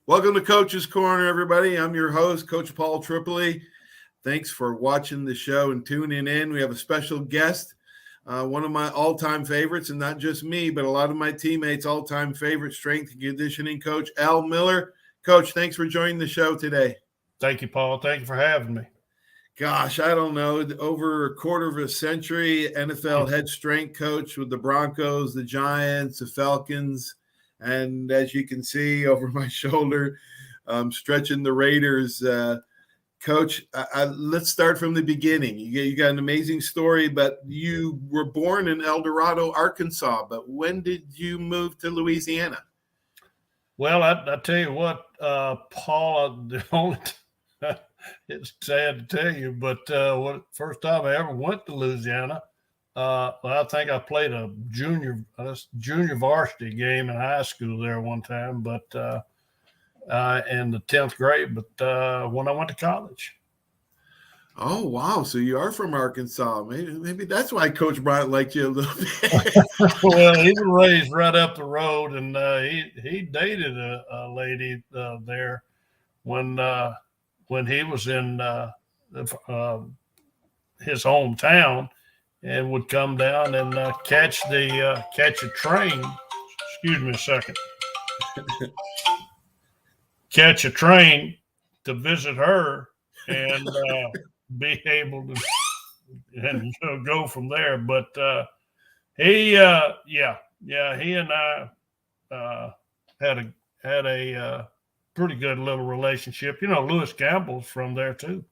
Welcome to Coach's Corner, everybody. I'm your host, Coach Paul Tripoli. Thanks for watching the show and tuning in. We have a special guest, one of my all-time favorites, and not just me, but a lot of my teammates' all-time favorite strength and conditioning coach, Al Miller. Coach, thanks for joining the show today. Thank you, Paul. Thank you for having me. Gosh, I don't know, over a quarter of a century, NFL head strength coach with the Broncos, the Giants, the Falcons, and as you can see over my shoulder, stretching the Raiders. Coach, let's start from the beginning. You got an amazing story, but you were born in El Dorado, Arkansas. But when did you move to Louisiana? Well, I tell you what, Paul, it's sad to tell you, but first time I ever went to Louisiana, I think I played a junior varsity game in high school there one time, but in the 10th grade, but when I went to college. Oh, wow. So you are from Arkansas. Maybe that's why Coach Bryant liked you a little bit. Well, he was raised right up the road, and he dated a lady there when he was in his hometown, and would come down and catch a train. Excuse me a second. Catch a train to visit her and be able to and go from there. But he and I had a pretty good little relationship. You know, Lewis Campbell's from there too.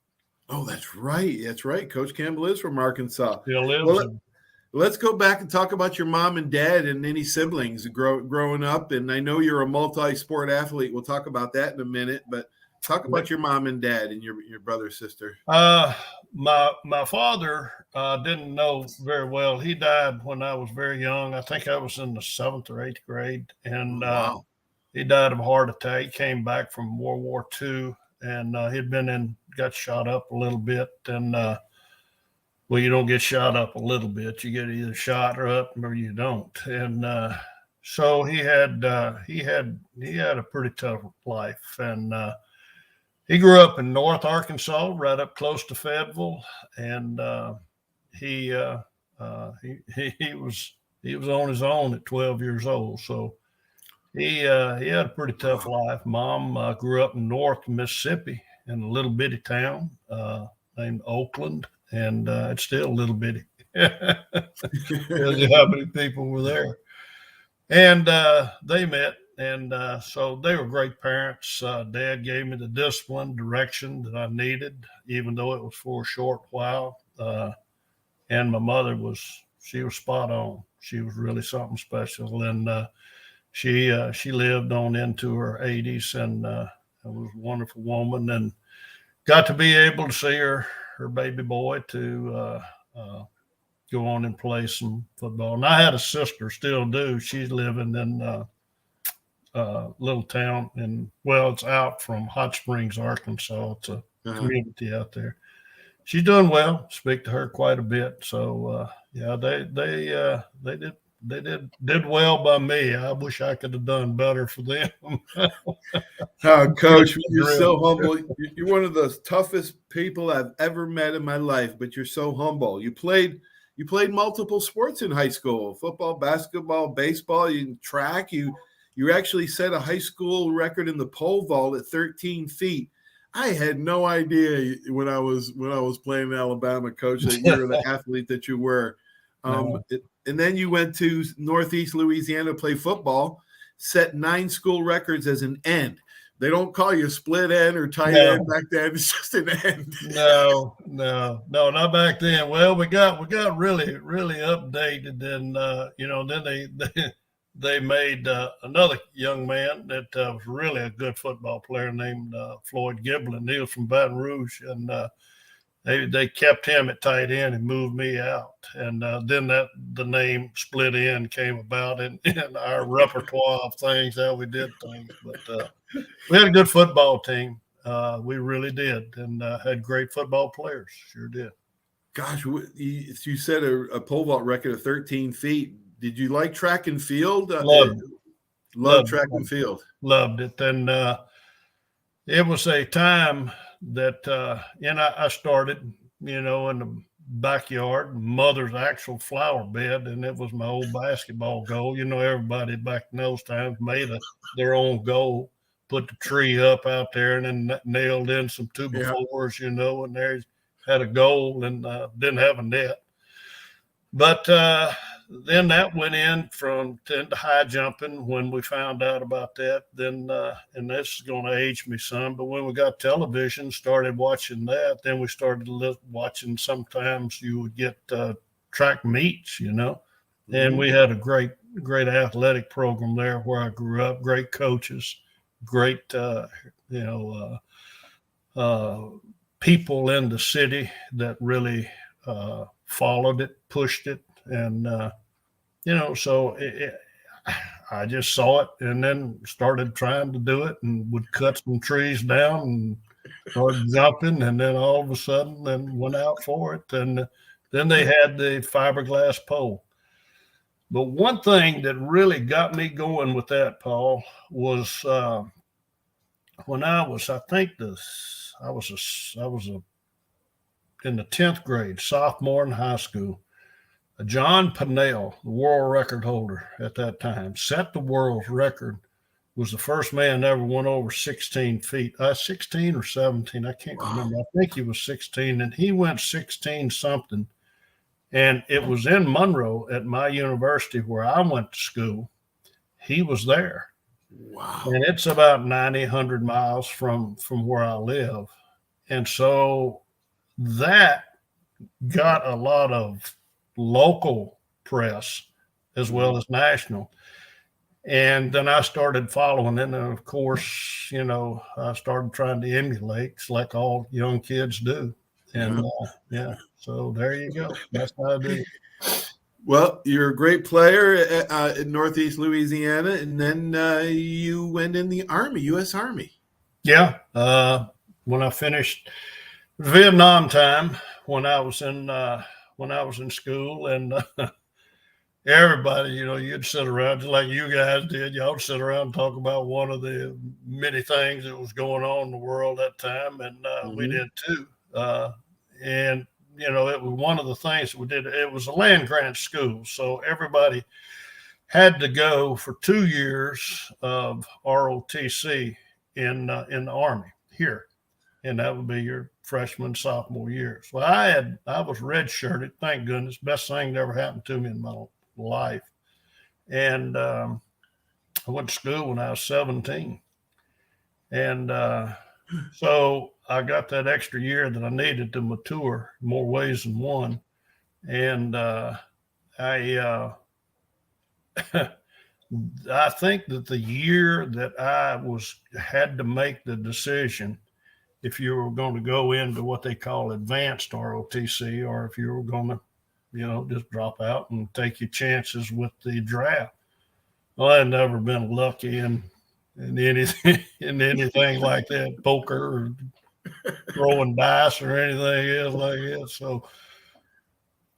Oh, that's right. That's right. Coach Campbell is from Arkansas. Still lives. Well, let's go back and talk about your mom and dad and any siblings growing up. And I know you're a multi-sport athlete. We'll talk about that in a minute. But talk about your mom and dad and your brother, sister. My father didn't know very well. He died when I was very young. I think I was in the 7th or 8th grade. And wow. He died of a heart attack. He came back from World War II, and he'd got shot up a little bit. And well, you don't get shot up a little bit. You get either shot or you don't. And so he had a pretty tough life. And he grew up in North Arkansas, right up close to Fayetteville. And he was on his own at 12 years old. So he had a pretty tough life. Mom grew up in North Mississippi in a little bitty town named Oakland, and it's still a little bitty. Tells you how many people were there. And they met, and so they were great parents. Dad gave me the discipline, direction that I needed, even though it was for a short while. And my mother she was spot on. She was really something special, and she lived on into her 80s, and was a wonderful woman, and got to be able to see her baby boy to go on and play some football. And I had a sister, still do. She's living in a little town, it's out from Hot Springs, Arkansas. It's a community out there. She's doing well. Speak to her quite a bit. So they did well by me. I wish I could have done better for them. Coach, you're so humble. You're one of the toughest people I've ever met in my life, but you're so humble. You played multiple sports in high school: football, basketball, baseball, track. You actually set a high school record in the pole vault at 13 feet. I had no idea when I was playing in Alabama, Coach, that you were the athlete that you were. And then you went to Northeast Louisiana to play football, set 9 school records as an end. They don't call you split end or tight end back then. It's just an end. No, not back then. Well, we got really, really updated, and then they made another young man that was really a good football player named Floyd Giblin. He was from Baton Rouge, and they kept him at tight end and moved me out. And then the name split end came about in our repertoire of things, how we did things. But we had a good football team. We really did, and had great football players. Sure did. Gosh, you set a pole vault record of 13 feet. Did you like track and field? Loved track and field. Loved it. And it was a time that, I started, in the backyard, mother's actual flower bed, and it was my old basketball goal. Everybody back in those times made their own goal, put the tree up out there, and then nailed in some 2x4s, and there had a goal and didn't have a net. But then that went into high jumping when we found out about that. Then, and this is going to age me some, but when we got television, started watching that, then we started watching. Sometimes you would get track meets, and we had a great athletic program there where I grew up. Great coaches, great, people in the city that really followed it, pushed it, and so I just saw it and then started trying to do it, and would cut some trees down and started jumping, and then all of a sudden then went out for it, and then they had the fiberglass pole. But one thing that really got me going with that, Paul, was when I was in the 10th grade, sophomore in high school. John Pennell, the world record holder at that time, set the world record, was the first man that ever went over 16 feet. 16 or 17, I can't remember. I think he was 16, and he went 16 something. And it was in Monroe at my university where I went to school. He was there. Wow. And it's about 100 miles from where I live. And so that got a lot of local press as well as national. And then I started following it. And of course, I started trying to emulate like all young kids do. And so there you go. That's how I do it. Well, you're a great player in Northeast Louisiana, and then you went in the Army, U.S. Army. Yeah. When I finished Vietnam time, when I was in school, and everybody, you'd sit around just like you guys did. Y'all would sit around and talk about one of the many things that was going on in the world at that time, and we did too. And it was one of the things that we did. It was a land grant school, so everybody had to go for 2 years of ROTC in the Army here, and that would be your freshman, sophomore years. Well, I was redshirted, thank goodness. Best thing that ever happened to me in my life. And I went to school when I was 17. And so I got that extra year that I needed to mature more ways than one. And I think that the year that I had to make the decision if you were going to go into what they call advanced ROTC, or if you were going to, just drop out and take your chances with the draft. Well, I'd never been lucky in anything like that, poker or throwing dice or anything else like that. So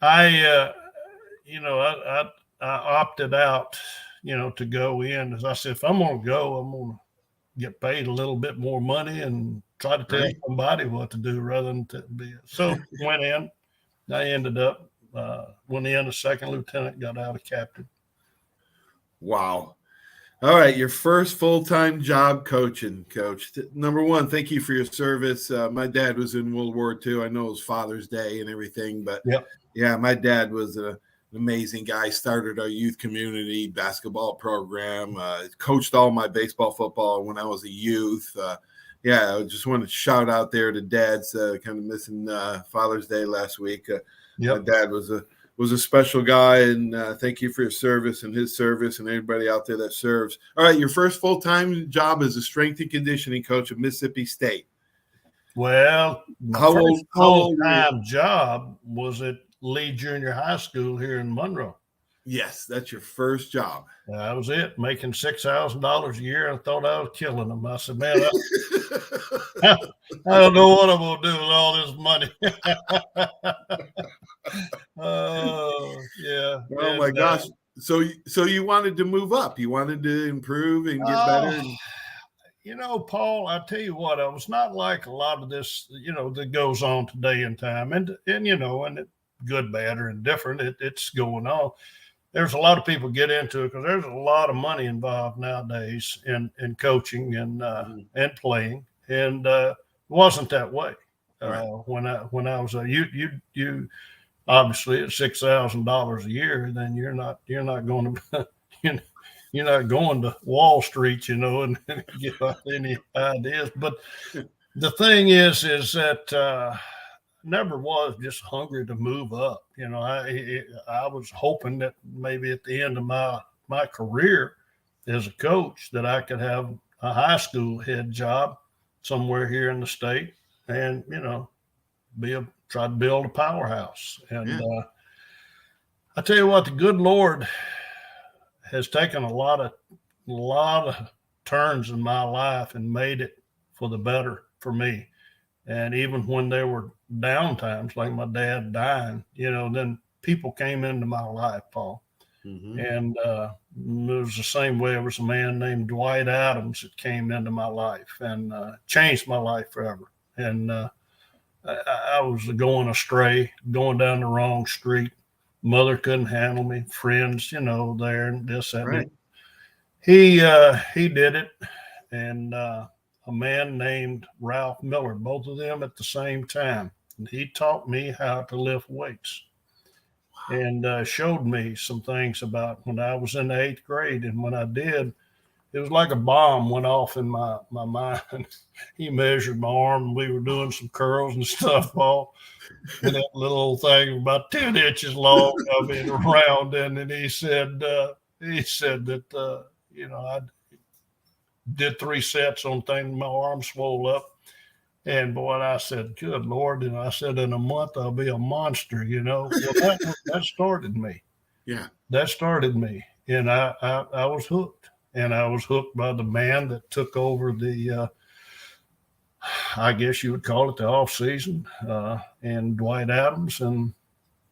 I opted out, to go in. As I said, if I'm going to go, I'm going to get paid a little bit more money and try to tell somebody what to do rather than to be. So went in. I ended up went in a second lieutenant, got out of captain. Wow. All right, your first full-time job coaching, Coach. Number one, thank you for your service. My dad was in World War II. I know it was Father's Day and everything, but yeah, my dad was an amazing guy. Started our youth community basketball program, coached all my baseball, football when I was a youth. I just want to shout out there to dads kind of missing Father's Day last week. My dad was a special guy, and thank you for your service and his service and everybody out there that serves. All right, your first full-time job as a strength and conditioning coach at Mississippi State. Well, my first full-time job was at Lee Junior High School here in Monroe. Yes, that's your first job. That was it, making $6,000 a year. I thought I was killing them. I said, man, I don't know what I'm going to do with all this money. Oh, yeah. Oh, my gosh. So you wanted to move up. You wanted to improve and get better. Paul, I tell you what, I was not like a lot of this, that goes on today in time, and it, good, bad, or indifferent, it's going on. There's a lot of people get into it because there's a lot of money involved nowadays in coaching and playing, and it wasn't that way when I was you obviously at $6,000 a year, then you're not going to you're not going to Wall Street, and get any ideas. But the thing is that never was just hungry to move up. I was hoping that maybe at the end of my career as a coach that I could have a high school head job somewhere here in the state, and try to build a powerhouse. And I tell you what, the good Lord has taken a lot of turns in my life and made it for the better for me. And even when there were down times, like my dad dying, then people came into my life, Paul. Mm-hmm. And it was the same way. There was a man named Dwight Adams that came into my life and changed my life forever. And I was going astray, going down the wrong street. Mother couldn't handle me. Friends, there and this, that. Right. He did it. And a man named Ralph Miller, both of them at the same time. And he taught me how to lift weights and showed me some things about when I was in the 8th grade. And when I did, it was like a bomb went off in my mind. He measured my arm, and we were doing some curls and stuff, Paul. And that little old thing was about 10 inches long, round. And then he said that, I did 3 sets on things, my arm swole up. And boy, I said, good Lord. And I said, in a month, I'll be a monster, Well, that started me. Yeah. That started me. And I was hooked. And I was hooked by the man that took over the, I guess you would call it the off season, and Dwight Adams. And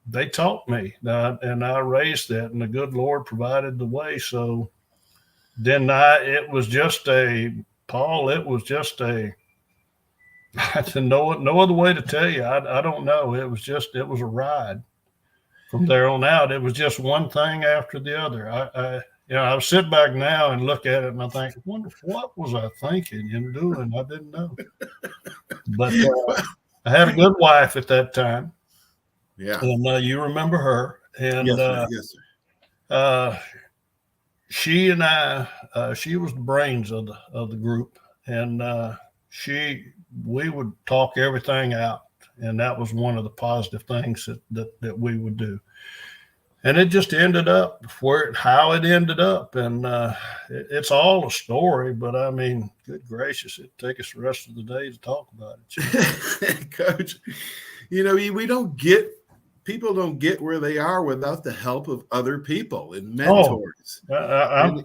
they taught me and I raised that, and the good Lord provided the way. So then it was just no other way to tell you. I don't know. It was a ride from there on out. It was just one thing after the other. I sit back now and look at it and I think, what was I thinking and doing? I didn't know. But I had a good wife at that time. Yeah. And you remember her. And yes, sir. She and I, she was the brains of the group. And we would talk everything out. And that was one of the positive things that we would do. And it just ended up how it ended up. And it's all a story, but I mean, good gracious, it'd take us the rest of the day to talk about it. Coach, people don't get where they are without the help of other people and mentors. I'm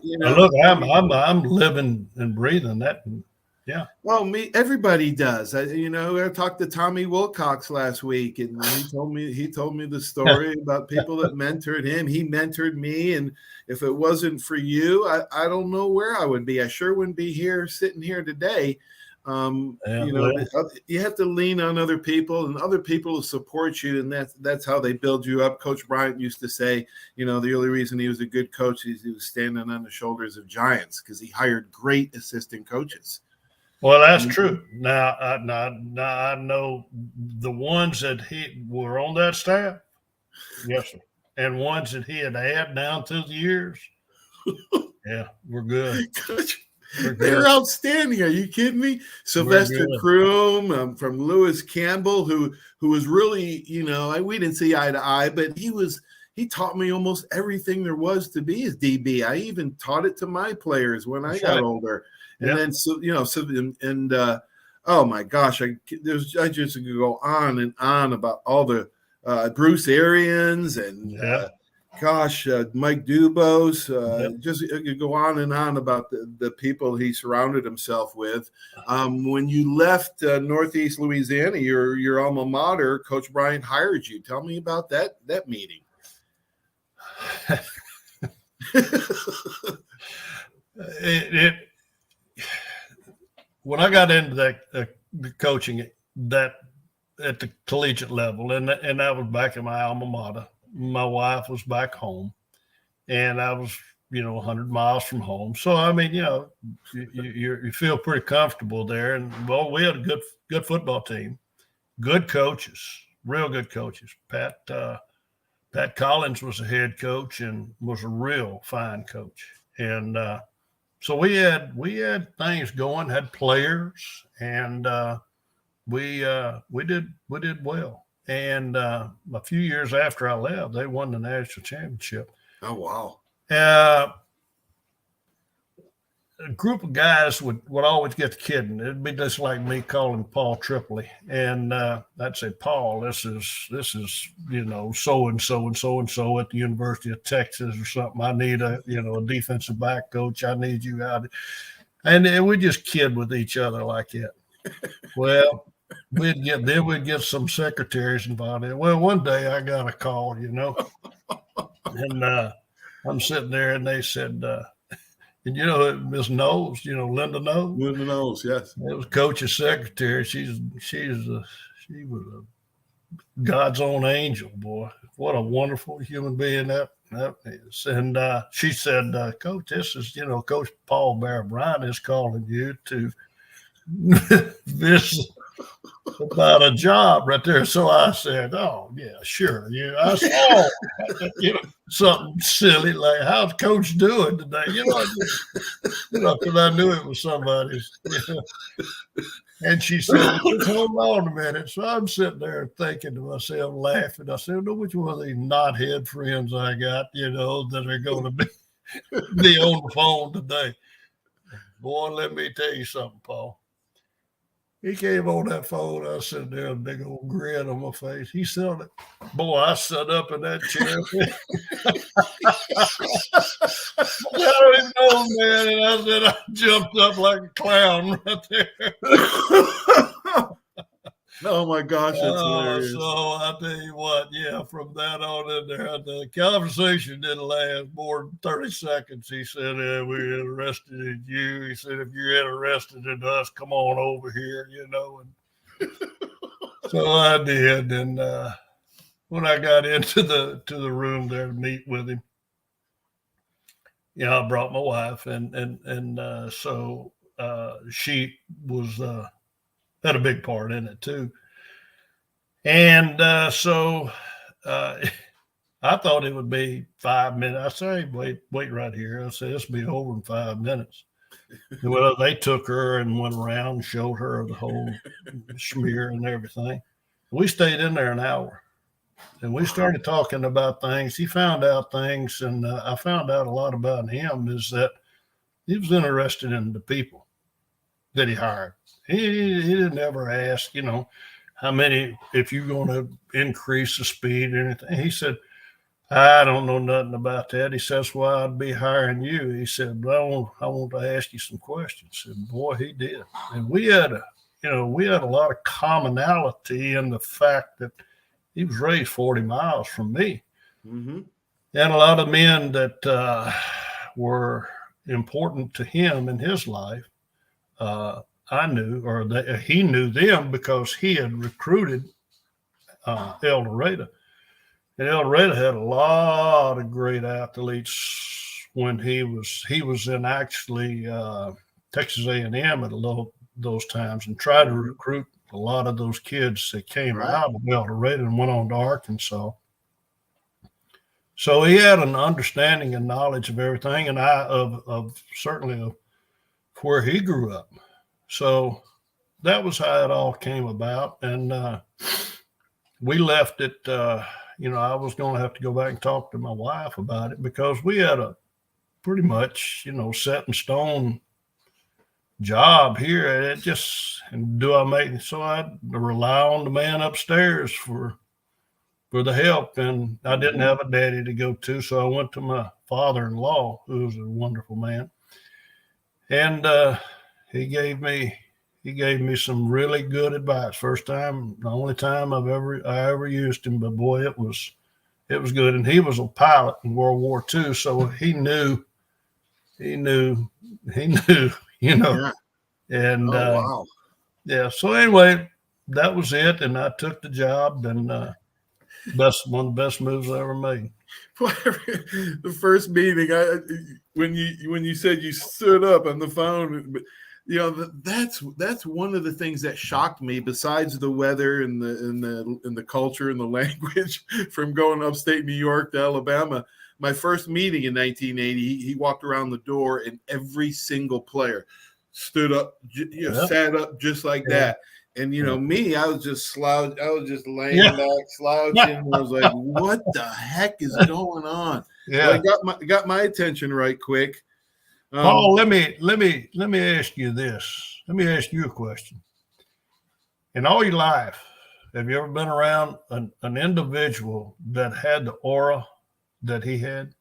living and breathing that. Yeah. Well, everybody does. I talked to Tommy Wilcox last week, and he told me the story about people that mentored him. He mentored me, and if it wasn't for you, I don't know where I would be. I sure wouldn't be sitting here today. You have to lean on other people, and other people to support you, and that's how they build you up. Coach Bryant used to say, the only reason he was a good coach is he was standing on the shoulders of giants because he hired great assistant coaches. Well, that's true. Now, I know the ones that he were on that staff, yes, sir, and ones that he had down through the years. Yeah, we're good. They're outstanding. Are you kidding me? Sylvester Kroom from Lewis Campbell, who was really, we didn't see eye to eye, but he taught me almost everything there was to be as DB. I even taught it to my players when I got older. And then, oh my gosh, I just could go on and on about all the Bruce Arians and Mike Dubose. Just it could go on and on about the people he surrounded himself with. When you left Northeast Louisiana, your alma mater, Coach Bryant hired you. Tell me about that meeting. when I got into that the coaching that at the collegiate level, and that was back in my alma mater. My wife was back home, and I was 100 miles from home. So I mean, you feel pretty comfortable there. And well, we had a good football team, good coaches, real good coaches. Pat Collins was the head coach and was a real fine coach. And so we had things going, had players, and we did well. And a few years after I left, they won the national championship. Oh wow! A group of guys would always get to kidding. It'd be just like me calling Paul Tripoli, and I'd say, Paul, this is so and so and so and so at the University of Texas or something. I need a defensive back coach. I need you out, and we just kid with each other like that. Well, we'd get some secretaries involved in it. Well, one day I got a call, and I'm sitting there, and they said. And Miss Knowles, Linda Knowles. Linda Knowles, yes. It was Coach's secretary. She was a God's own angel, boy. What a wonderful human being that is. And she said, Coach, this is, Coach Paul Bear Bryant is calling you to visit about a job right there. So I said, oh, yeah, sure. I saw, something silly like, how's Coach doing today? Because I knew it was somebody's. And she said, hold on a minute. So I'm sitting there thinking to myself, laughing. I said, I know which one of these knothead friends I got, that are going to be on the phone today. Boy, let me tell you something, Paul. He came on that phone. I was sitting there, a big old grin on my face. He said, boy, I sat up in that chair. I don't even know, man. And I said, I jumped up like a clown right there. Oh, my gosh, that's hilarious. So I tell you what, from that on in there, the conversation didn't last more than 30 seconds. He said, we're interested in you. He said, if you're interested in us, come on over here, And so I did. And when I got into the room there to meet with him, I brought my wife, and so she was had a big part in it too. And so I thought it would be 5 minutes. I said, hey, wait right here. I said, this will be over in 5 minutes. Well, they took her and went around and showed her the whole smear and everything. We stayed in there an hour, and we started talking about things. He found out things, and I found out a lot about him, is that he was interested in the people that he hired. He didn't ever ask, how many, if you're going to increase the speed or anything. He said, I don't know nothing about that. He says, well, I'd be hiring you. He said, but I want to ask you some questions. And boy, he did. And we had a lot of commonality in the fact that he was raised 40 miles from me. Mm-hmm. And a lot of men that were important to him in his life, I knew, or he knew them because he had recruited El Dorado. And El Dorado had a lot of great athletes when he was in actually Texas A&M at those times, and tried to recruit a lot of those kids that came out of El Dorado and went on to Arkansas. So he had an understanding and knowledge of everything, and certainly of where he grew up. So that was how it all came about. And we left it, I was going to have to go back and talk to my wife about it, because we had a pretty much, set in stone job here. So I rely on the man upstairs for the help. And I didn't have a daddy to go to. So I went to my father-in-law, who was a wonderful man. And he gave me some really good advice. The only time I ever used him, but boy, it was good. And he was a pilot in World War II, so he knew, And Oh, wow. yeah, so anyway, that was it, and I took the job, and one of the best moves I ever made. The first meeting, when you said you stood up on the phone, that's one of the things that shocked me. Besides the weather and the culture and the language, from going upstate New York to Alabama, my first meeting in 1980, he walked around the door, and every single player stood up, sat up just like that. And me, I was just slouched. I was just laying back, slouching. I was like, "What the heck is going on?" Yeah, but got my attention right quick. Paul, let me ask you this. Let me ask you a question. In all your life, have you ever been around an individual that had the aura that he had?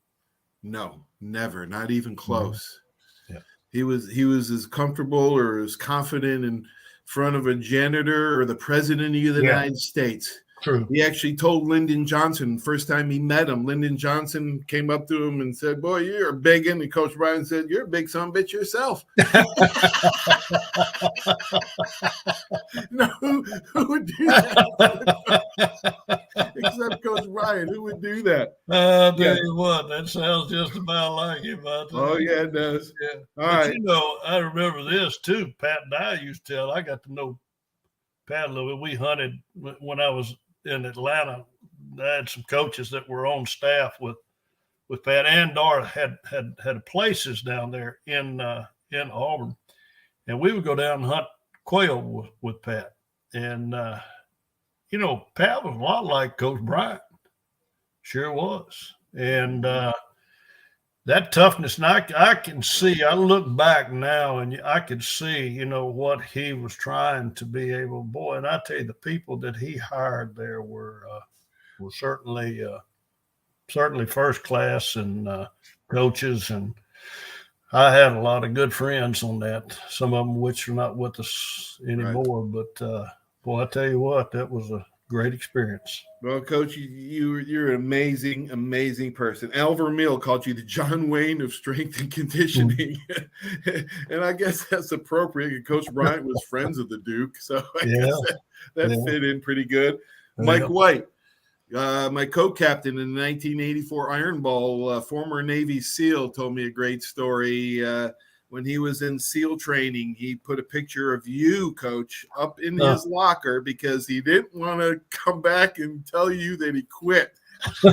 No, never. Not even close. Yeah. He was as comfortable or as confident in front of a janitor or the president of the United States. True. He actually told Lyndon Johnson, first time he met him, Lyndon Johnson came up to him and said, "Boy, you're big." And Coach Bryant said, "You're a big son of a bitch yourself." No, who would do that? Except Coach Bryant, who would do that? I'll tell you what, that sounds just about like him. Oh, yeah, it does. Yeah. All but right. I remember this too. Pat and I used to tell. I got to know Pat a little bit. We hunted when I was in Atlanta. I had some coaches that were on staff with Pat, and Dara had places down there in Auburn, and we would go down and hunt quail with Pat. And Pat was a lot like Coach Bryant. Sure was. And that toughness, and I can see, I look back now and I could see, what he was trying to be able, boy, and I tell you, the people that he hired there were certainly first class, and coaches, and I had a lot of good friends on that, some of them which are not with us anymore. Right. But boy, I tell you what, that was a great experience. Well, Coach, you're an amazing, amazing person. Al Vermeil called you the John Wayne of strength and conditioning. And I guess that's appropriate. Coach Bryant was friends of the Duke, so I guess that fit in pretty good. Mike White, my co-captain in the 1984 Iron Bowl, former Navy SEAL, told me a great story. When he was in SEAL training, he put a picture of you, Coach, up in his locker because he didn't want to come back and tell you that he quit. Come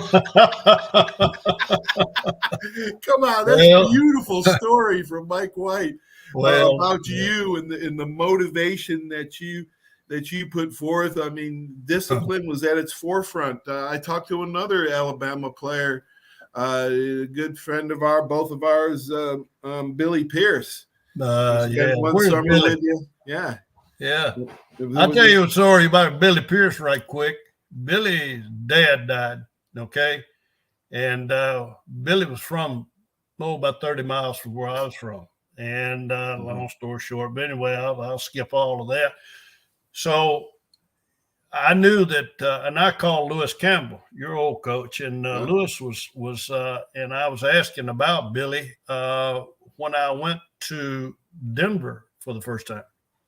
on, that's a beautiful story from Mike White about you and the motivation that you put forth. I mean, discipline was at its forefront. I talked to another Alabama player, a good friend of both of ours, Billy Pierce. One summer with you. Yeah. I'll tell you a story about Billy Pierce right quick. Billy's dad died, okay? And Billy was from, about 30 miles from where I was from. And long story short, but anyway, I'll skip all of that. So I knew that, and I called Lewis Campbell, your old coach, and Lewis was, and I was asking about Billy when I went to Denver for the first time,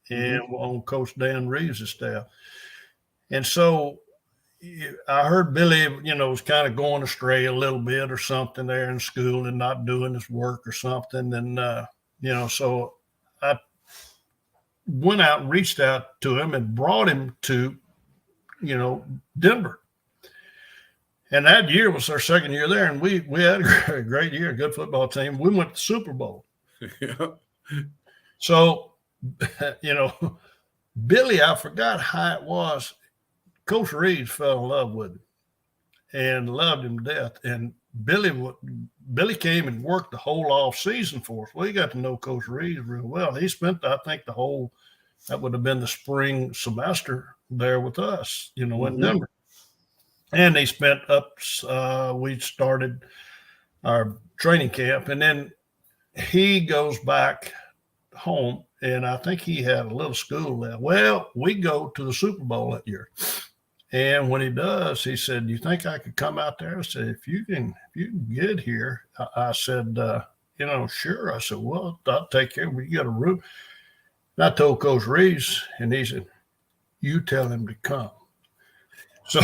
and on Coach Dan Reeves' staff. And so I heard Billy, was kind of going astray a little bit or something there in school and not doing his work or something. And, so I went out and reached out to him and brought him to, Denver. And that year was our second year there. And we had a great year, a good football team. We went to the Super Bowl. Yeah. So, Billy, I forgot how it was. Coach Reeves fell in love with him and loved him to death. And Billy came and worked the whole off season for us. Well, he got to know Coach Reeves real well. He spent, I think, that would have been the spring semester there with us, in Denver. And they spent we started our training camp, and then he goes back home, and I think he had a little school left. Well, we go to the Super Bowl that year. And when he does, he said, "Do you think I could come out there?" I said, if you can get here. I said, sure. I said, well, I'll take care of it. You got a room. And I told Coach Reeves, and he said, "You tell him to come." So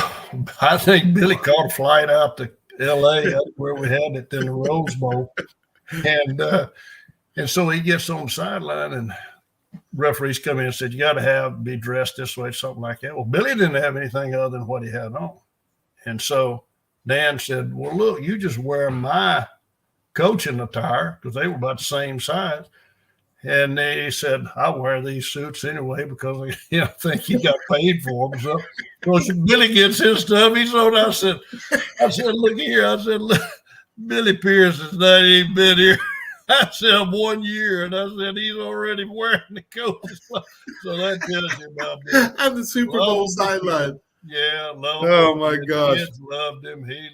I think Billy caught a flight out to L.A. where we had it in the Rose Bowl, and so he gets on the sideline, and referees come in and said, "You got to be dressed this way," something like that. Well, Billy didn't have anything other than what he had on, and so Dan said, "Well, look, you just wear my coaching attire," because they were about the same size. And they said, "I wear these suits anyway because I think he got paid for them." So, of course, Billy gets his stuff. He's on. I said, "Look here." I said, "Look, Billy Pierce has not even been here." I said, 1 year, and I said, he's already wearing the coat. So that tells you about Billy. On the Super Bowl sideline. Yeah, oh my gosh, kids loved him. He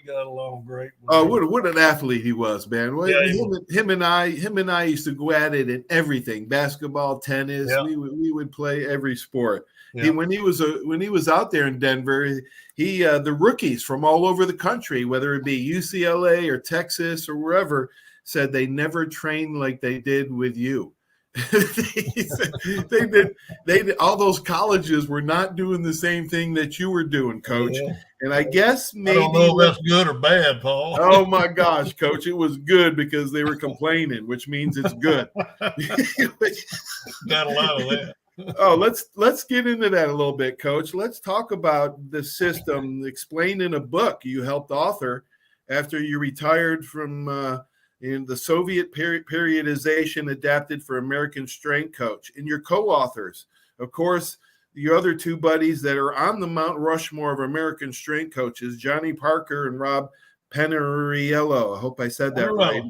got along great. Oh, what an athlete he was, man! Well, Yeah, him and I used to go at it in everything: basketball, tennis. Yeah. We would play every sport. Yeah. When he was out there in Denver, the rookies from all over the country, whether it be UCLA or Texas or wherever, said they never trained like they did with you. they did. All those colleges were not doing the same thing that you were doing, Coach. Yeah. And I guess maybe I don't know if that's good or bad, Paul. Oh my gosh, Coach, it was good because they were complaining, which means it's good. Got a lot of that. Oh, let's get into that a little bit, Coach. Let's talk about the system explained in a book you helped author after you retired from in the Soviet periodization adapted for American strength coach. And your co-authors, of course, your other two buddies that are on the Mount Rushmore of American strength coaches, Johnny Parker and Rob Panariello. I hope I said that right.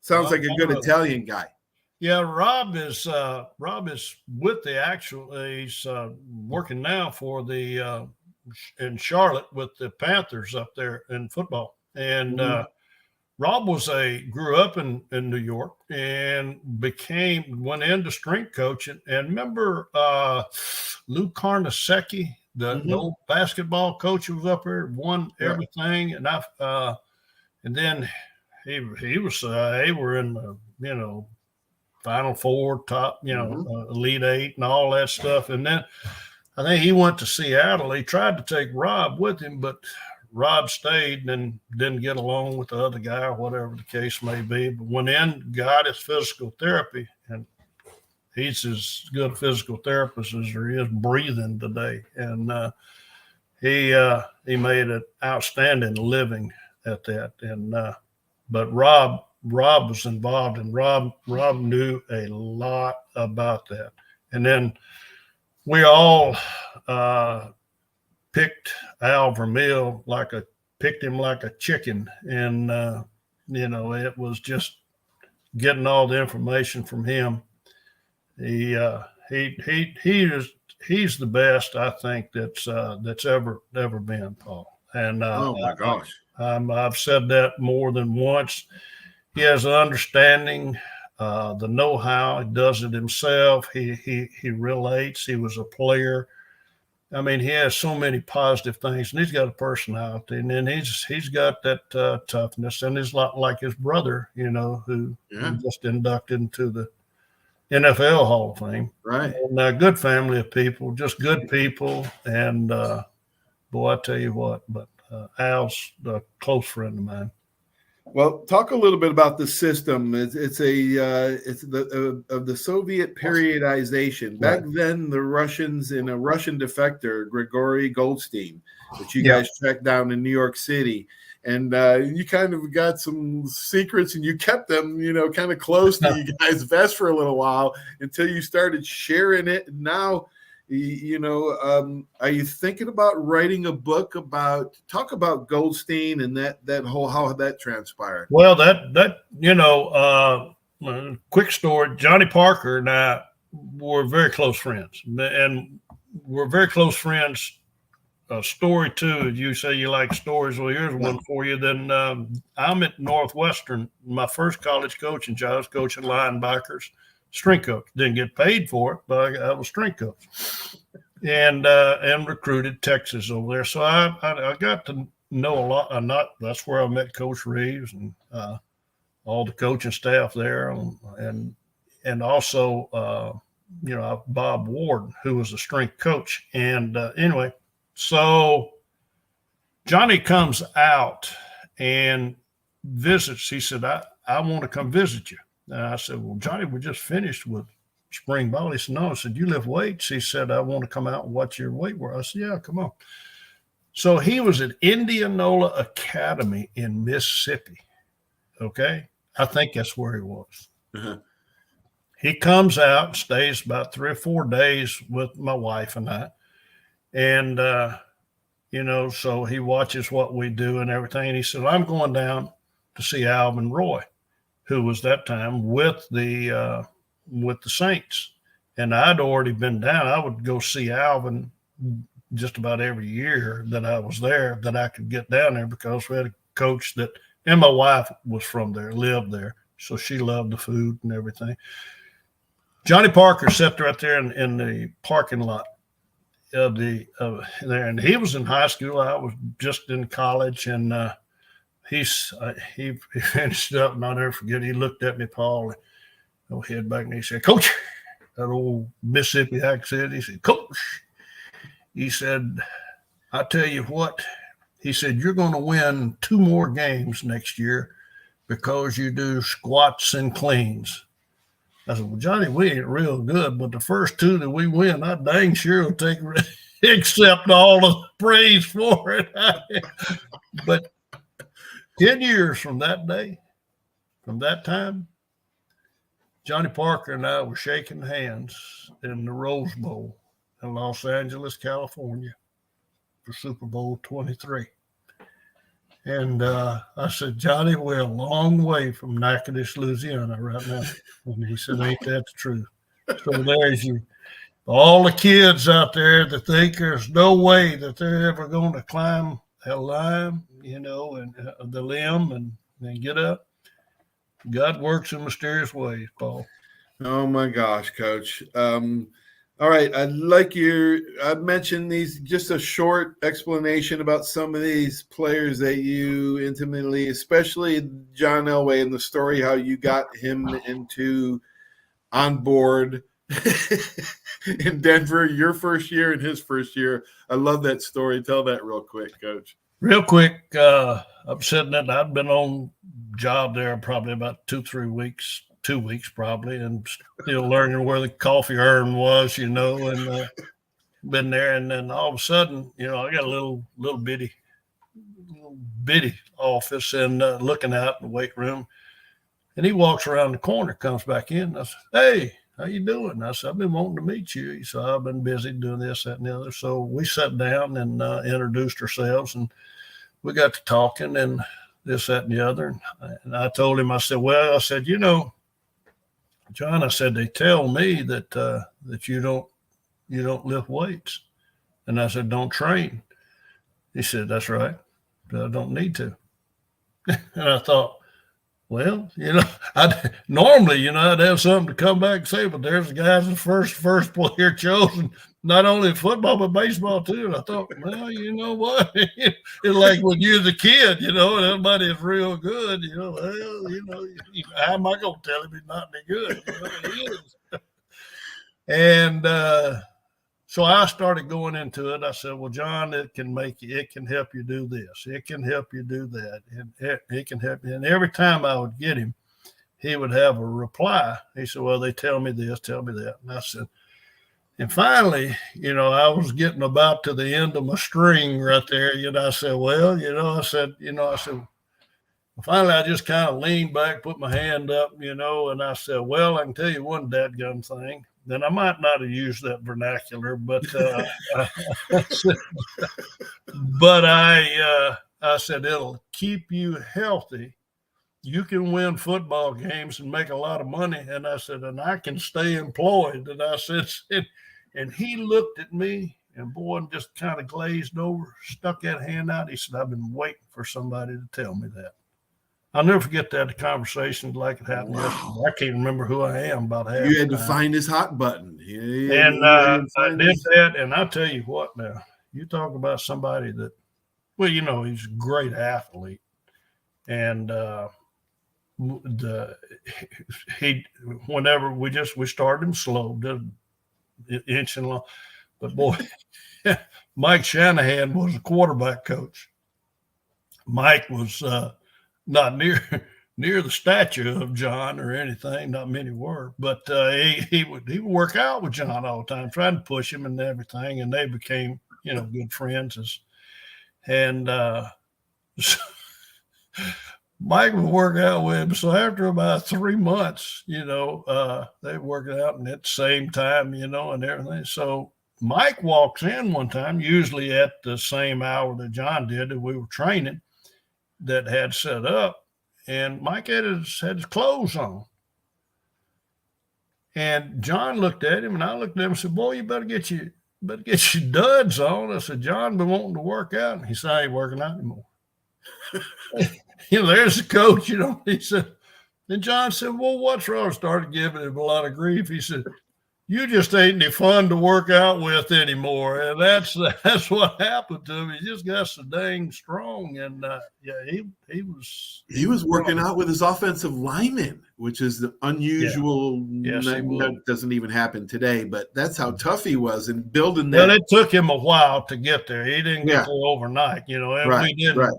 Sounds like a good Italian guy. Yeah, Rob is with the actual. He's working now for the in Charlotte with the Panthers up there in football, and Rob grew up in New York and went into strength coaching. And remember Lou Carnesecchi, the old basketball coach who was up there, won everything. And and then he was they were in the Final Four, top Elite Eight and all that stuff. And then I think he went to Seattle. He tried to take Rob with him, but Rob stayed and didn't get along with the other guy, or whatever the case may be. But went in, got his physical therapy, and he's as good a physical therapist as there is breathing today. And he made an outstanding living at that. And but Rob was involved, and Rob knew a lot about that. And then we all picked Al Vermeil picked him like a chicken, and it was just getting all the information from him. He's the best, I think, that's ever been, Paul. And oh my gosh, I've said that more than once. He has an understanding, the know-how. He does it himself. He relates. He was a player. I mean, he has so many positive things, and he's got a personality, and then he's got that toughness, and he's like his brother, who just inducted into the NFL Hall of Fame. Right. And a good family of people, just good people, and boy, I tell you what, but Al's a close friend of mine. Well, talk a little bit about the system. It's the Soviet periodization. Back then, the Russians, and a Russian defector, Grigory Goldstein, that you guys tracked down in New York City, and you kind of got some secrets, and you kept them, kind of close to you guys' vest for a little while until you started sharing it. And now, are you thinking about writing a book talk about Goldstein and that whole, how that transpired? Well, quick story. Johnny Parker and I were very close friends, and we're very close friends. Story too, if you say you like stories, well, here's one for you. Then I'm at Northwestern, my first college coaching job. I was coaching linebackers. Strength coach. Didn't get paid for it, but I was strength coach, and recruited Texas over there. So I got to know a lot. That's where I met Coach Reeves and all the coaching staff there, and also Bob Ward, who was a strength coach. And anyway, so Johnny comes out and visits. He said, I want to come visit you. And I said, well, Johnny, we just finished with spring ball. He said, no. I said, you lift weights? He said, I want to come out and watch your weight work. I said, yeah, come on. So he was at Indianola Academy in Mississippi. Okay. I think that's where he was. Uh-huh. He comes out and stays about 3 or 4 days with my wife and I. And, so he watches what we do and everything. And he said, I'm going down to see Alvin Roy, who was that time with the Saints. And I'd already been down. I would go see Alvin just about every year that I was there, that I could get down there, because we had a coach that, and my wife was from there, lived there. So she loved the food and everything. Johnny Parker sat right there in the parking lot of there, and he was in high school. I was just in college, and he finished up, and I'll never forget. He looked at me, Paul, and head back, and he said, "Coach," that old Mississippi accent. He said, "Coach," he said, "I tell you what," he said, "you're going to win 2 more games next year because you do squats and cleans." I said, "Well, Johnny, we ain't real good, but the first 2 that we win, I dang sure will accept all the praise for it." But 10 years from that day, from that time, Johnny Parker and I were shaking hands in the Rose Bowl in Los Angeles, California for Super Bowl 23. And I said, "Johnny, we're a long way from Natchitoches, Louisiana right now." And he said, "Ain't that the truth?" So there's you. All the kids out there that think there's no way that they're ever going to climb that line, and the limb and get up. God works in mysterious ways, Paul. Oh my gosh, Coach. All right, I mentioned these, just a short explanation about some of these players that you intimately, especially John Elway, and the story how you got him on board in Denver, your first year and his first year. I love that story. Tell that real quick, Coach. Real quick, I'm sitting there. I've been on job there probably about 2-3 weeks. 2 weeks probably, and still learning where the coffee urn was, and been there. And then all of a sudden, I got a little bitty office, and looking out in the weight room, and he walks around the corner, comes back in. I said, "Hey, how you doing?" I said, "I've been wanting to meet you." He said, "I've been busy doing this, that, and the other." So we sat down and introduced ourselves, and we got to talking and this, that, and the other. And I told him, I said, "John," I said, "they tell me that you don't lift weights." And I said, "Don't train." He said, "That's right. I don't need to." And I thought, well, I'd have something to come back and say, but there's the guys, the first player chosen, not only in football, but baseball too. And I thought, well, you know what? It's like when you're the kid, and everybody is real good, how am I going to tell him he's not any good? He is. And so I started going into it. I said, "Well, John, it can help you do this. It can help you do that. It can help you." And every time I would get him, he would have a reply. He said, "Well, they tell me this, tell me that." And I said, and finally, I was getting about to the end of my string right there. I said, "Well, finally I just kind of leaned back, put my hand up, and I said, "Well, I can tell you one dadgum thing." Then I might not have used that vernacular, but I said, "It'll keep you healthy. You can win football games and make a lot of money." And I said, "And I can stay employed." And I said, and he looked at me, and boy, just kind of glazed over, stuck that hand out. He said, "I've been waiting for somebody to tell me that." I'll never forget that conversation like it happened yesterday. I can't remember who I am about half. You had to find his hot button. I did that, and I'll tell you what now. You talk about somebody that, well, he's a great athlete. And whenever we started him slow, did inch and long. But boy, Mike Shanahan was a quarterback coach. Mike was not near the stature of John or anything. Not many were, but he would work out with John all the time, trying to push him and everything, and they became good friends. And Mike would work out with him. So after about 3 months, they worked out and at the same time, and everything. So Mike walks in one time, usually at the same hour that John did that we were training, that had set up, and Mike had his clothes on. And John looked at him, and I looked at him and said, "Boy, you better get your duds on." I said, "John been wanting to work out." And he said, "I ain't working out anymore." There's the coach, he said. Then John said, "Well, what's wrong?" Started giving him a lot of grief. He said, "You just ain't any fun to work out with anymore." And that's what happened to him. He just got so dang strong. And he was working out with his offensive lineman, which is the unusual. Yeah. Yes, that doesn't even happen today, but that's how tough he was in building that. Well, it took him a while to get there. He didn't get there overnight, and right,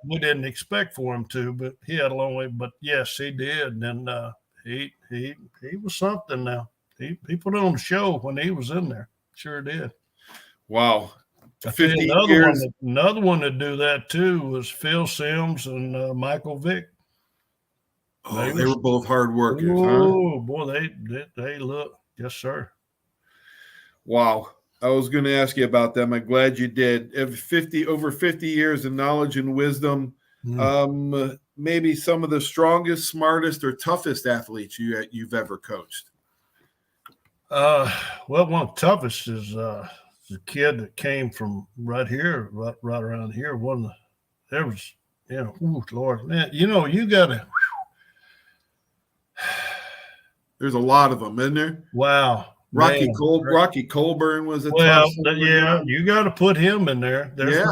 we didn't expect for him to, but he had a long way. But yes, he did. And he was something now. He put on a show when he was in there. Sure did. Wow. 50 years. Another one to do that too was Phil Simms and Michael Vick. Oh, they were both hard workers. Oh, boy, they look. Yes, sir. Wow. I was going to ask you about them. I'm glad you did. Over 50 years of knowledge and wisdom. Maybe some of the strongest, smartest, or toughest athletes you've ever coached. Well, one of the toughest is the kid that came from right here, right around here. Lord, man, you got to. There's a lot of them, isn't there? Wow. Rocky Colburn was a tough one. Yeah, you got to put him in there. There's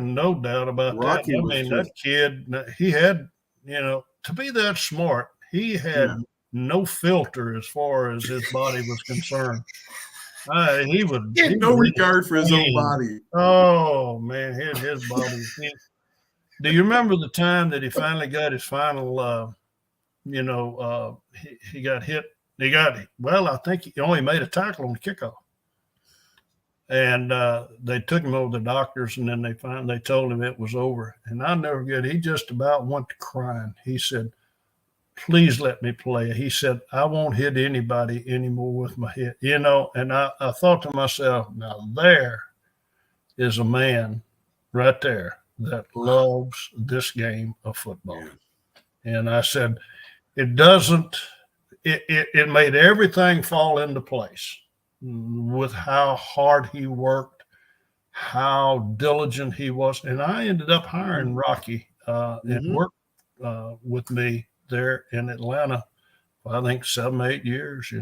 no doubt about that. I mean, that kid, he had, to be that smart, he had no filter as far as his body was concerned. He had no regard for his own body. Oh man, his body. Do you remember the time that he finally got his final? He got hit. I think he only made a tackle on the kickoff, and they took him over to the doctors, and then they told him it was over. And I'll never forget. He just about went to crying. He said, "Please let me play." He said, "I won't hit anybody anymore with my hit." And I thought to myself, now there is a man right there that loves this game of football. And I said, it made everything fall into place with how hard he worked, how diligent he was. And I ended up hiring Rocky and worked with me there in Atlanta, I think 7-8 years,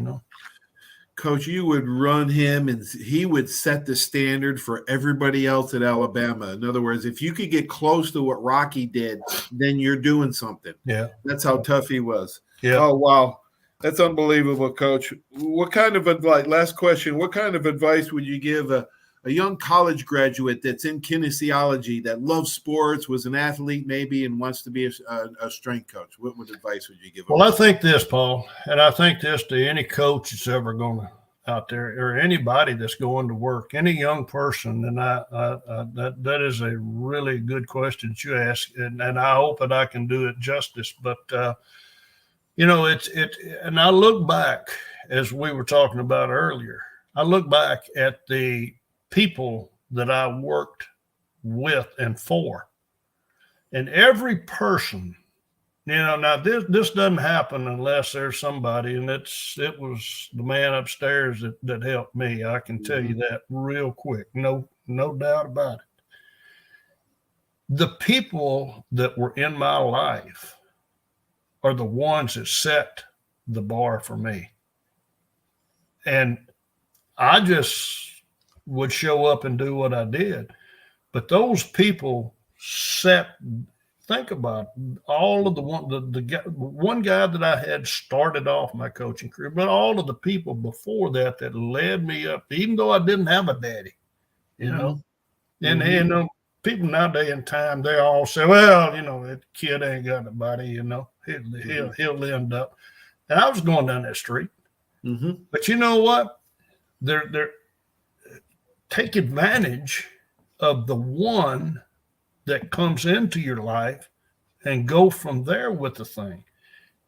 Coach, you would run him and he would set the standard for everybody else at Alabama. In other words, if you could get close to what Rocky did, then you're doing something. Yeah. That's how tough he was. Yeah. Oh, wow. That's unbelievable, Coach. What kind of advice, last question, what kind of advice would you give a young college graduate that's in kinesiology, that loves sports, was an athlete maybe, and wants to be a strength coach? What advice would you give them? Well, I think this, Paul, and I think this to any coach that's ever going out there, or anybody that's going to work, any young person, and that is a really good question that you ask, and I hope that I can do it justice. But and I look back, as we were talking about earlier, I look back at the people that I worked with and for, and every person, now this doesn't happen unless there's somebody, and it was the man upstairs that helped me. I can tell you that real quick. No doubt about it. The people that were in my life are the ones that set the bar for me. And I just would show up and do what I did. But those people set think about all of one guy that I had started off my coaching career, but all of the people before that led me up, even though I didn't have a daddy, you know. And people nowadays in time, they all say, well, that kid ain't got nobody, he'll end up. And I was going down that street. But you know what? They're take advantage of the one that comes into your life and go from there with the thing.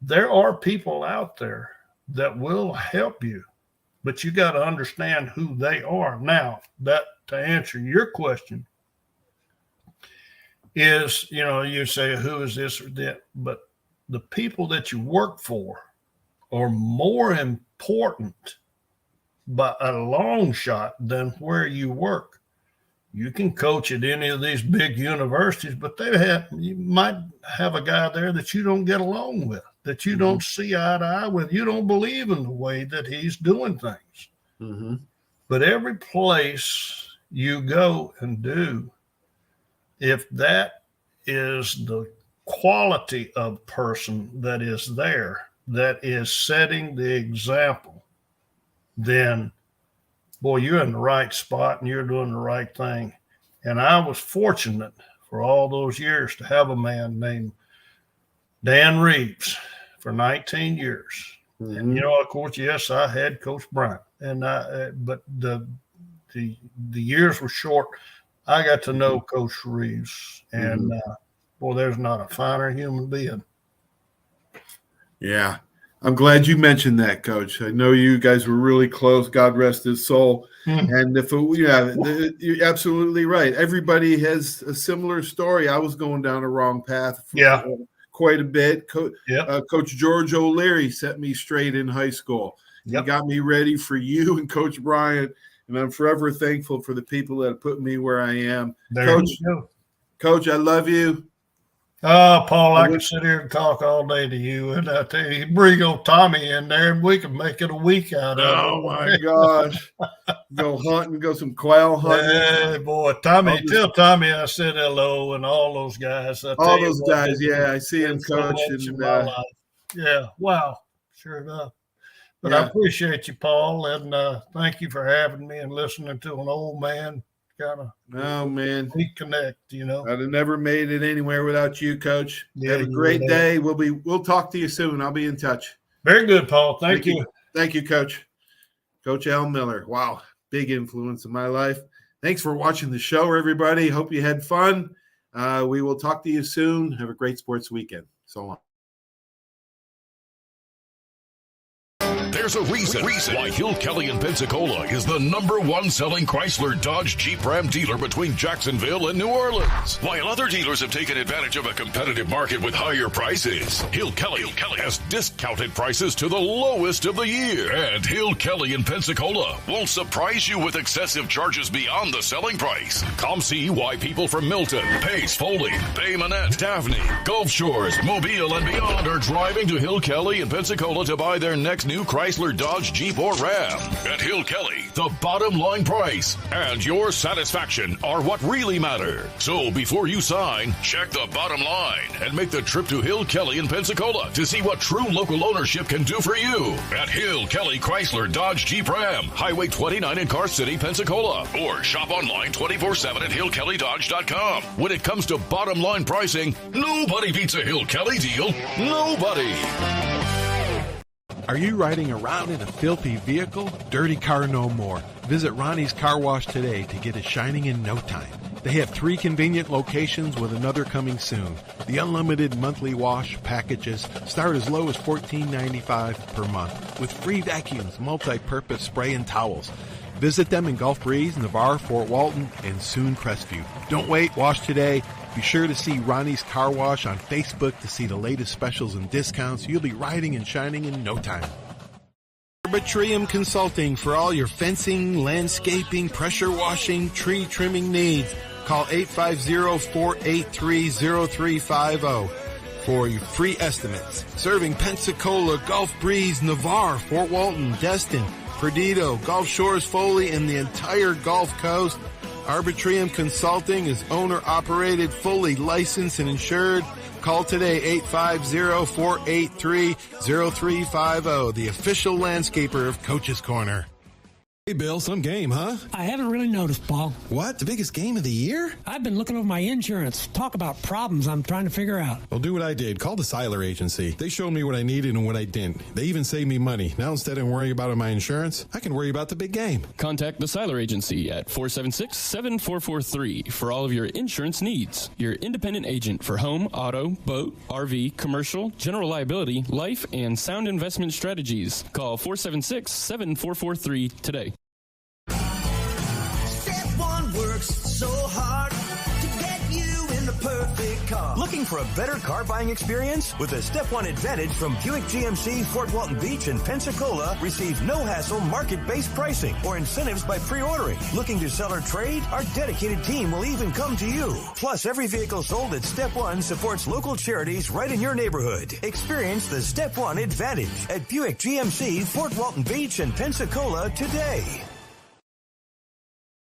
There are people out there that will help you, but you got to understand who they are. Now, that to answer your question is, you say, who is this or that? But the people that you work for are more important by a long shot than where you work. You can coach at any of these big universities, but you might have a guy there that you don't get along with, that you don't see eye to eye with. You don't believe in the way that he's doing things. But every place you go and do, if that is the quality of person that is there, that is setting the example, then, boy, you're in the right spot and you're doing the right thing. And I was fortunate for all those years to have a man named Dan Reeves for 19 years. And, of course, yes, I had Coach Bryant, but the years were short. I got to know Coach Reeves, and boy, there's not a finer human being. Yeah. I'm glad you mentioned that, Coach. I know you guys were really close. God rest his soul. And you're absolutely right. Everybody has a similar story. I was going down a wrong path for quite a bit. Coach George O'Leary set me straight in high school. He got me ready for you and Coach Bryant, and I'm forever thankful for the people that put me where I am. Coach, I love you. Oh, Paul, I could sit here and talk all day to you, and I tell you, bring old Tommy in there, and we can make it a week out of it. Oh, my gosh. Go hunting, go some quail hunting. Hey, boy, Tommy, tell Tommy I said hello, and all those guys. All those guys, I see him, Coach. Yeah, wow, sure enough. But I appreciate you, Paul, and thank you for having me and listening to an old man kind of reconnect, I'd have never made it anywhere without you, Coach. Have a great day. We'll talk to you soon. I'll be in touch. Very good, Paul. Thank you. Thank you, Coach. Coach Al Miller. Wow, big influence in my life. Thanks for watching the show, everybody. Hope you had fun. We will talk to you soon. Have a great sports weekend. So long. There's a reason why Hill Kelly in Pensacola is the #1 selling Chrysler Dodge Jeep Ram dealer between Jacksonville and New Orleans. While other dealers have taken advantage of a competitive market with higher prices, Hill Kelly has discounted prices to the lowest of the year. And Hill Kelly in Pensacola won't surprise you with excessive charges beyond the selling price. Come see why people from Milton, Pace, Foley, Bay Minette, Daphne, Gulf Shores, Mobile, and beyond are driving to Hill Kelly in Pensacola to buy their next new Chrysler, Dodge, Jeep, or Ram. At Hill Kelly, the bottom line price and your satisfaction are what really matter. So before you sign, check the bottom line and make the trip to Hill Kelly in Pensacola to see what true local ownership can do for you. At Hill Kelly Chrysler, Dodge, Jeep, Ram, Highway 29 in Car City, Pensacola. Or shop online 24/7 at hillkellydodge.com. When it comes to bottom line pricing, nobody beats a Hill Kelly deal. Nobody. Are you riding around in a filthy vehicle? Dirty car no more. Visit Ronnie's Car Wash today to get it shining in no time. They have 3 convenient locations with another coming soon. The unlimited monthly wash packages start as low as $14.95 per month with free vacuums, multi-purpose spray, and towels. Visit them in Gulf Breeze, Navarre, Fort Walton, and soon Crestview. Don't wait, wash today. Be sure to see Ronnie's Car Wash on Facebook to see the latest specials and discounts. You'll be riding and shining in no time. Arbitrium Consulting for all your fencing, landscaping, pressure washing, tree trimming needs. Call 850-483-0350 for your free estimates. Serving Pensacola, Gulf Breeze, Navarre, Fort Walton, Destin, Perdido, Gulf Shores, Foley, and the entire Gulf Coast. Arbitrium Consulting is owner-operated, fully licensed and insured. Call today, 850-483-0350, the official landscaper of Coach's Corner. Hey, Bill, some game, huh? I haven't really noticed, Paul. What? The biggest game of the year? I've been looking over my insurance. Talk about problems I'm trying to figure out. Well, do what I did. Call the Seiler Agency. They showed me what I needed and what I didn't. They even saved me money. Now, instead of worrying about my insurance, I can worry about the big game. Contact the Seiler Agency at 476-7443 for all of your insurance needs. Your independent agent for home, auto, boat, RV, commercial, general liability, life, and sound investment strategies. Call 476-7443 today. Step One works so hard to get you in the perfect car. Looking for a better car buying experience? With the Step One Advantage from Buick GMC, Fort Walton Beach, and Pensacola, receive no-hassle market-based pricing or incentives by pre-ordering. Looking to sell or trade? Our dedicated team will even come to you. Plus, every vehicle sold at Step One supports local charities right in your neighborhood. Experience the Step One Advantage at Buick GMC, Fort Walton Beach, and Pensacola today.